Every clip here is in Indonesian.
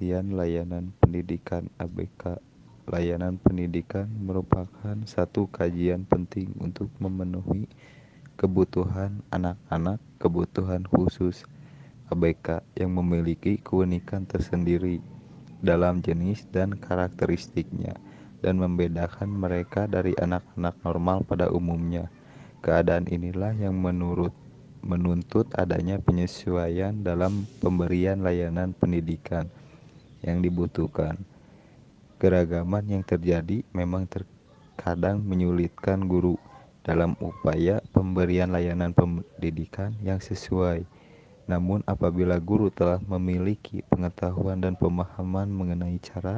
pengertian layanan pendidikan ABK. Layanan pendidikan merupakan satu kajian penting untuk memenuhi kebutuhan anak-anak kebutuhan khusus ABK yang memiliki keunikan tersendiri dalam jenis dan karakteristiknya dan membedakan mereka dari anak-anak normal pada umumnya. Keadaan inilah yang menuntut adanya penyesuaian dalam pemberian layanan pendidikan yang dibutuhkan. Keragaman yang terjadi memang terkadang menyulitkan guru dalam upaya pemberian layanan pendidikan yang sesuai. Namun apabila guru telah memiliki pengetahuan dan pemahaman mengenai cara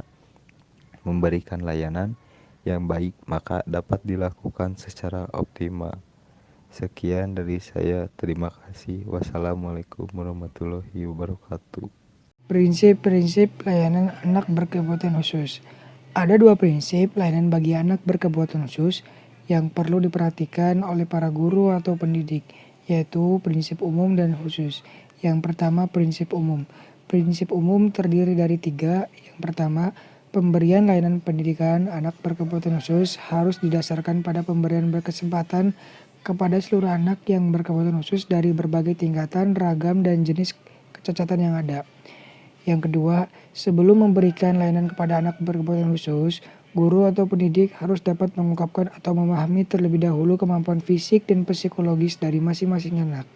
memberikan layanan yang baik, maka dapat dilakukan secara optimal. Sekian dari saya, terima kasih. Wassalamualaikum warahmatullahi wabarakatuh. Prinsip-prinsip layanan anak berkebutuhan khusus. Ada dua prinsip layanan bagi anak berkebutuhan khusus yang perlu diperhatikan oleh para guru atau pendidik, yaitu prinsip umum dan khusus. Yang pertama, prinsip umum. Prinsip umum terdiri dari tiga. Yang pertama, pemberian layanan pendidikan anak berkebutuhan khusus harus didasarkan pada pemberian berkesempatan kepada seluruh anak yang berkebutuhan khusus dari berbagai tingkatan, ragam, dan jenis kecacatan yang ada. Yang kedua, sebelum memberikan layanan kepada anak berkebutuhan khusus, guru atau pendidik harus dapat mengungkapkan atau memahami terlebih dahulu kemampuan fisik dan psikologis dari masing-masing anak.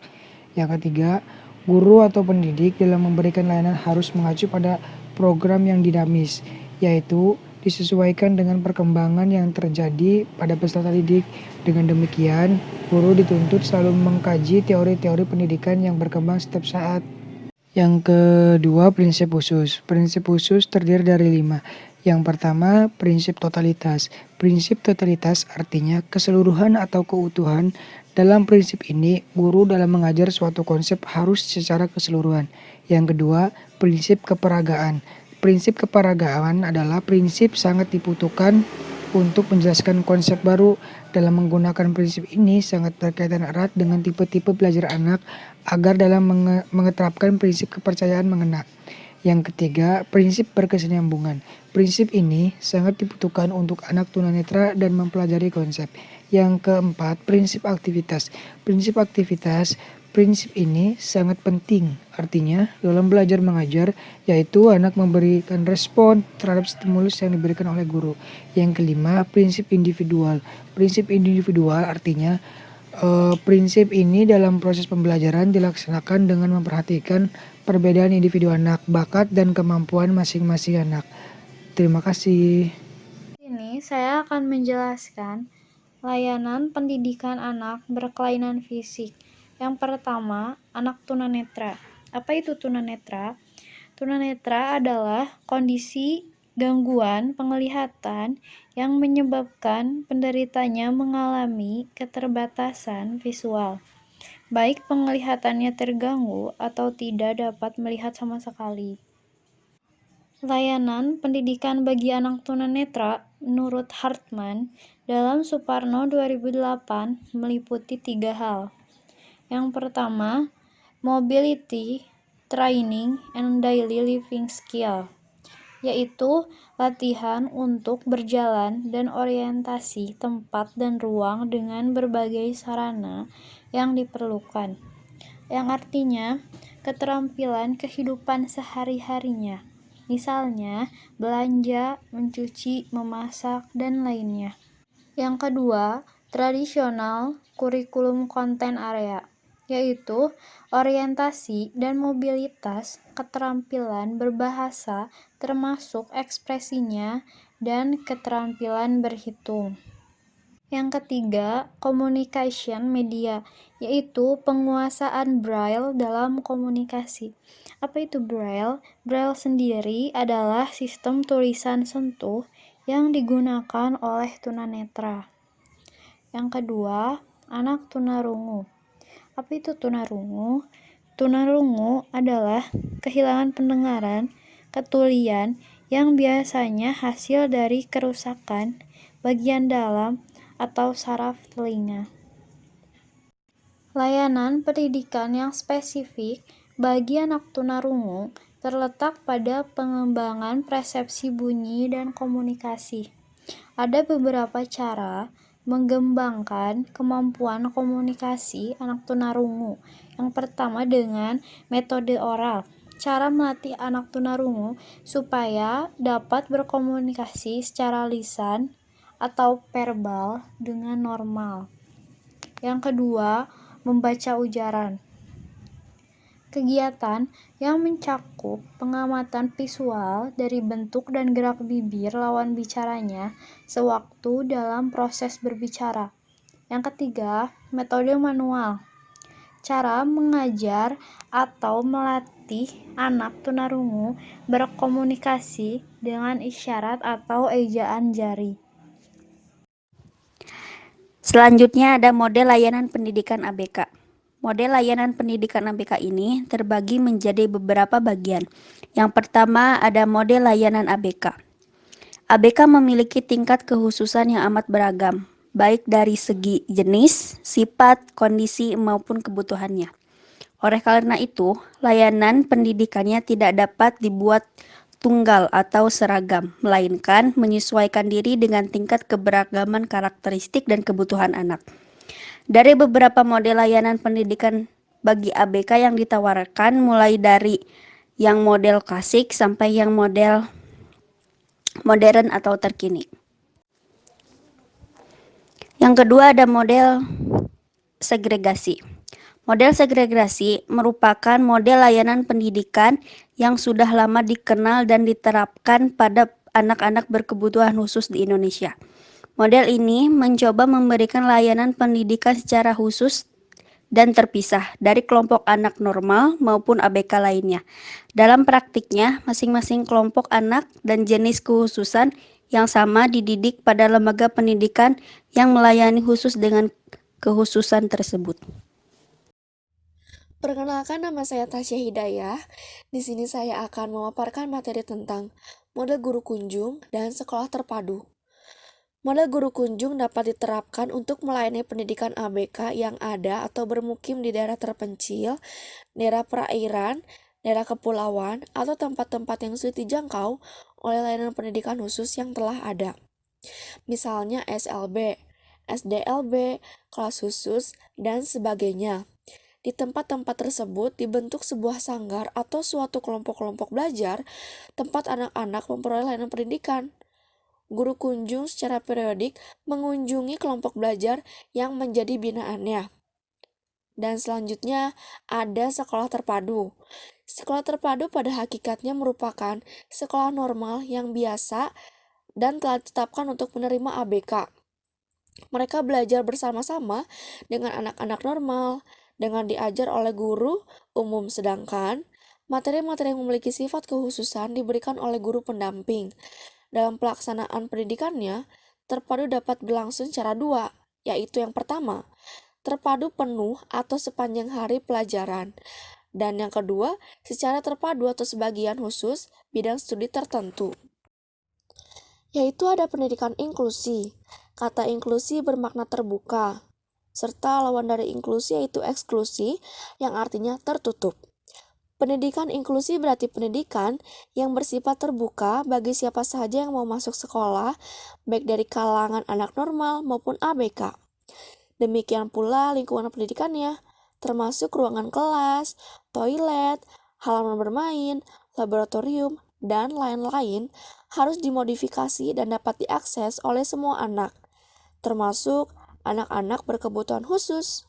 Yang ketiga, guru atau pendidik dalam memberikan layanan harus mengacu pada program yang dinamis, yaitu disesuaikan dengan perkembangan yang terjadi pada peserta didik. Dengan demikian, guru dituntut selalu mengkaji teori-teori pendidikan yang berkembang setiap saat. Yang kedua, prinsip khusus. Prinsip khusus terdiri dari 5. Yang pertama, prinsip totalitas. Prinsip totalitas artinya keseluruhan atau keutuhan. Dalam prinsip ini, guru dalam mengajar suatu konsep harus secara keseluruhan. Yang kedua, prinsip keperagaan. Prinsip keperagaan adalah prinsip sangat dibutuhkan untuk menjelaskan konsep baru. Dalam menggunakan prinsip ini sangat berkaitan erat dengan tipe-tipe belajar anak agar dalam mengeterapkan prinsip kepercayaan mengena. Yang ketiga, prinsip berkesinambungan. Prinsip ini sangat dibutuhkan untuk anak tunanetra dan mempelajari konsep. Yang keempat, prinsip aktivitas. Prinsip ini sangat penting, artinya dalam belajar mengajar, yaitu anak memberikan respon terhadap stimulus yang diberikan oleh guru. Yang kelima, prinsip individual. Prinsip individual artinya prinsip ini dalam proses pembelajaran dilaksanakan dengan memperhatikan perbedaan individu anak, bakat, dan kemampuan masing-masing anak. Terima kasih. Ini saya akan menjelaskan layanan pendidikan anak berkelainan fisik. Yang pertama, anak tunanetra. Apa itu tunanetra? Tunanetra adalah kondisi gangguan penglihatan yang menyebabkan penderitanya mengalami keterbatasan visual, baik penglihatannya terganggu atau tidak dapat melihat sama sekali. Layanan pendidikan bagi anak tunanetra menurut Hartman dalam Suparno 2008 meliputi 3 hal. Yang pertama, mobility, training, and daily living skill, yaitu latihan untuk berjalan dan orientasi tempat dan ruang dengan berbagai sarana yang diperlukan, yang artinya keterampilan kehidupan sehari-harinya, misalnya belanja, mencuci, memasak, dan lainnya. Yang kedua, tradisional kurikulum konten area, yaitu orientasi dan mobilitas keterampilan berbahasa termasuk ekspresinya dan keterampilan berhitung. Yang ketiga, communication media, yaitu penguasaan Braille dalam komunikasi. Apa itu Braille? Braille sendiri adalah sistem tulisan sentuh yang digunakan oleh tunanetra. Yang kedua, anak tunarungu. Apa itu tunarungu? Tunarungu adalah kehilangan pendengaran, ketulian yang biasanya hasil dari kerusakan bagian dalam atau saraf telinga. Layanan pendidikan yang spesifik bagi anak tunarungu terletak pada pengembangan persepsi bunyi dan komunikasi. Ada beberapa cara mengembangkan kemampuan komunikasi anak tunarungu. Yang pertama dengan metode oral. Cara melatih anak tunarungu supaya dapat berkomunikasi secara lisan atau verbal dengan normal. Yang kedua, membaca ujaran. Kegiatan yang mencakup pengamatan visual dari bentuk dan gerak bibir lawan bicaranya sewaktu dalam proses berbicara. Yang ketiga, metode manual. Cara mengajar atau melatih anak tunarungu berkomunikasi dengan isyarat atau ejaan jari. Selanjutnya ada model layanan pendidikan ABK. Model layanan pendidikan ABK ini terbagi menjadi beberapa bagian. Yang pertama ada model layanan ABK. ABK memiliki tingkat kekhususan yang amat beragam, baik dari segi jenis, sifat, kondisi, maupun kebutuhannya. Oleh karena itu, layanan pendidikannya tidak dapat dibuat tunggal atau seragam, melainkan menyesuaikan diri dengan tingkat keberagaman karakteristik dan kebutuhan anak. Dari beberapa model layanan pendidikan bagi ABK yang ditawarkan, mulai dari yang model klasik sampai yang model modern atau terkini. Yang kedua ada model segregasi. Model segregasi merupakan model layanan pendidikan yang sudah lama dikenal dan diterapkan pada anak-anak berkebutuhan khusus di Indonesia. Model ini mencoba memberikan layanan pendidikan secara khusus dan terpisah dari kelompok anak normal maupun ABK lainnya. Dalam praktiknya, masing-masing kelompok anak dan jenis kekhususan yang sama dididik pada lembaga pendidikan yang melayani khusus dengan kekhususan tersebut. Perkenalkan, nama saya Tasya Hidayah. Di sini saya akan memaparkan materi tentang model guru kunjung dan sekolah terpadu. Model guru kunjung dapat diterapkan untuk melayani pendidikan ABK yang ada atau bermukim di daerah terpencil, daerah perairan, daerah kepulauan, atau tempat-tempat yang sulit dijangkau oleh layanan pendidikan khusus yang telah ada. Misalnya SLB, SDLB, kelas khusus, dan sebagainya. Di tempat-tempat tersebut dibentuk sebuah sanggar atau suatu kelompok-kelompok belajar, tempat anak-anak memperoleh layanan pendidikan. Guru kunjung secara periodik mengunjungi kelompok belajar yang menjadi binaannya. Dan selanjutnya ada sekolah terpadu. Sekolah terpadu pada hakikatnya merupakan sekolah normal yang biasa dan telah ditetapkan untuk menerima ABK. Mereka belajar bersama-sama dengan anak-anak normal, dengan diajar oleh guru umum, sedangkan materi-materi yang memiliki sifat kekhususan diberikan oleh guru pendamping. Dalam pelaksanaan pendidikannya, terpadu dapat berlangsung secara dua, yaitu yang pertama, terpadu penuh atau sepanjang hari pelajaran, dan yang kedua, secara terpadu atau sebagian khusus bidang studi tertentu. Yaitu ada pendidikan inklusi. Kata inklusi bermakna terbuka, serta lawan dari inklusi yaitu eksklusi yang artinya tertutup. Pendidikan inklusi berarti pendidikan yang bersifat terbuka bagi siapa saja yang mau masuk sekolah, baik dari kalangan anak normal maupun ABK. Demikian pula lingkungan pendidikannya, termasuk ruangan kelas, toilet, halaman bermain, laboratorium, dan lain-lain harus dimodifikasi dan dapat diakses oleh semua anak, termasuk anak-anak berkebutuhan khusus.